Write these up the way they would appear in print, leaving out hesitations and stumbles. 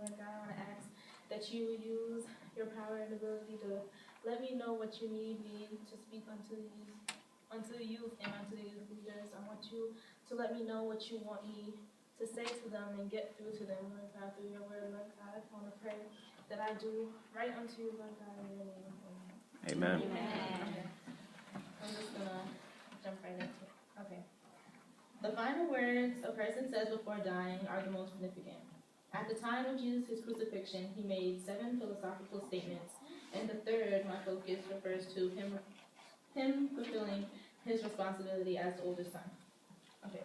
Lord God, I want to ask that you use your power and ability to let me know what you need me to speak unto the youth and unto the youth leaders. I want you to let me know what you want me to say to them and get through to them, Lord God, through your word, Lord God. I want to pray that I do right unto you, Lord God, in your name. Amen. Okay. I'm just going to jump right into it. Okay. The final words a person says before dying are the most significant. At the time of Jesus' crucifixion, he made 7 philosophical statements, and the third, my focus, refers to him fulfilling his responsibility as the oldest son. Okay,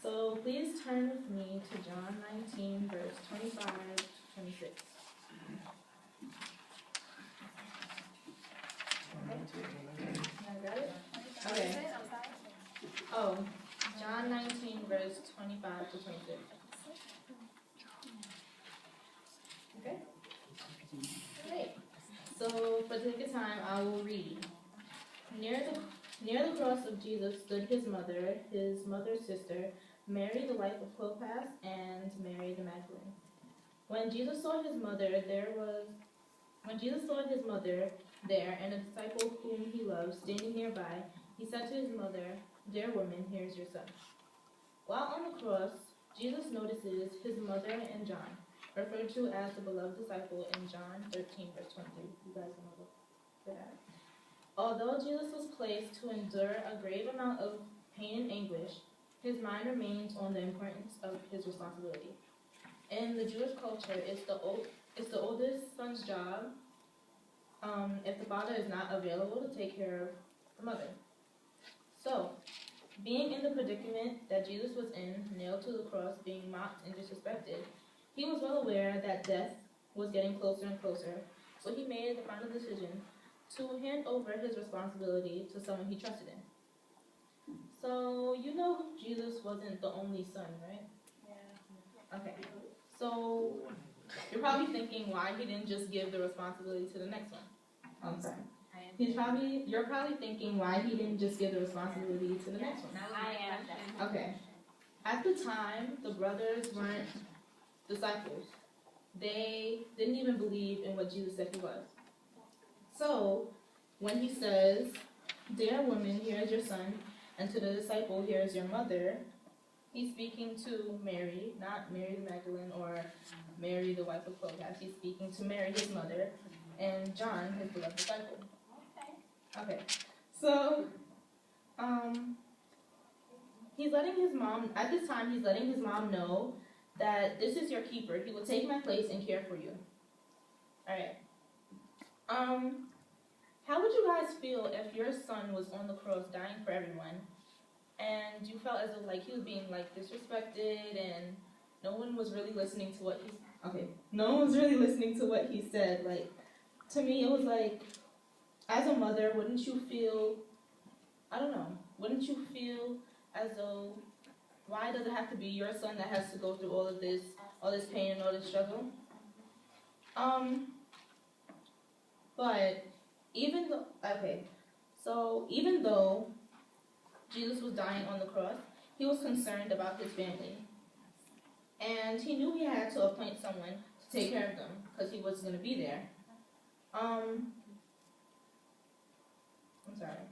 so please turn with me to John 19, verse 25 to 26. Okay. I got it? Okay. Oh, John 19, verse 25 to 26. Okay? Great. So, for the sake of time, I will read. Near the cross of Jesus stood his mother's sister, Mary, the wife of Clopas, and Mary the Magdalene. When Jesus saw his mother there and a disciple whom he loved standing nearby, he said to his mother, "Dear woman, here is your son." While on the cross, Jesus notices his mother and John, referred to as the beloved disciple in John 13, verse 23. You guys want to look for that? Although Jesus was placed to endure a grave amount of pain and anguish, his mind remains on the importance of his responsibility. In the Jewish culture, it's the oldest son's job, if the father is not available, to take care of the mother. So, being in the predicament that Jesus was in, nailed to the cross, being mocked and disrespected, he was well aware that death was getting closer and closer, so he made the final decision to hand over his responsibility to someone he trusted in. So, you know Jesus wasn't the only son, right? Yeah. Okay. So, you're probably thinking why he didn't just give the responsibility to the next one. I'm sorry. You're probably thinking why he didn't just give the responsibility to the next one. I am. Okay. At the time, the brothers weren't disciples. They didn't even believe in what Jesus said he was. So, when he says, "Dear woman, here is your son," and to the disciple, "Here is your mother," he's speaking to Mary, not Mary the Magdalene or Mary the wife of Clopas. He's speaking to Mary, his mother, and John, his beloved disciple. Okay. So, he's letting his mom know that this is your keeper. He will take my place and care for you. Alright. How would you guys feel if your son was on the cross dying for everyone, and you felt as though like he was being like disrespected and no one was really listening to what he said? Like, to me, it was like, as a mother, wouldn't you feel as though, why does it have to be your son that has to go through all this pain and all this struggle? But even though Jesus was dying on the cross, he was concerned about his family. And he knew he had to appoint someone to take care of them, because he was going to be there. I'm sorry.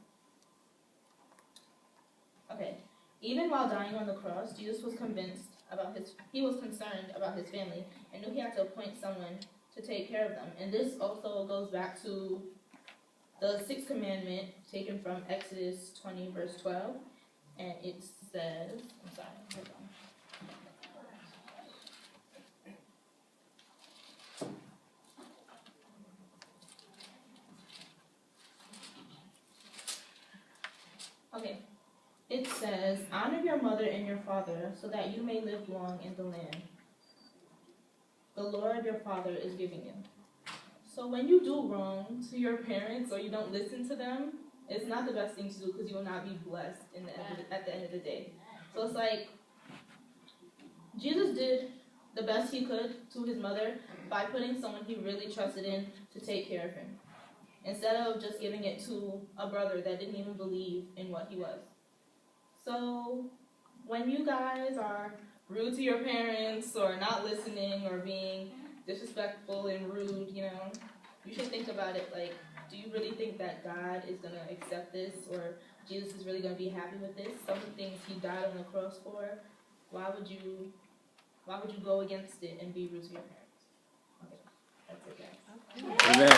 Okay. Even while dying on the cross, Jesus was concerned about his family, and knew he had to appoint someone to take care of them. And this also goes back to the 6th commandment taken from Exodus 20, verse 12. And it says, I'm sorry, hold on. Okay, it says, "Honor your mother and your father, so that you may live long in the land the Lord your Father is giving you." So when you do wrong to your parents or you don't listen to them, it's not the best thing to do, because you will not be blessed at the end of the day. So it's like, Jesus did the best he could to his mother by putting someone he really trusted in to take care of him, instead of just giving it to a brother that didn't even believe in what he was. So when you guys are rude to your parents or not listening or being disrespectful and rude, you know, you should think about it like, do you really think that God is going to accept this, or Jesus is really going to be happy with this? Some of the things he died on the cross for, why would you go against it and be rude to your parents? Okay, that's it, guys. Amen.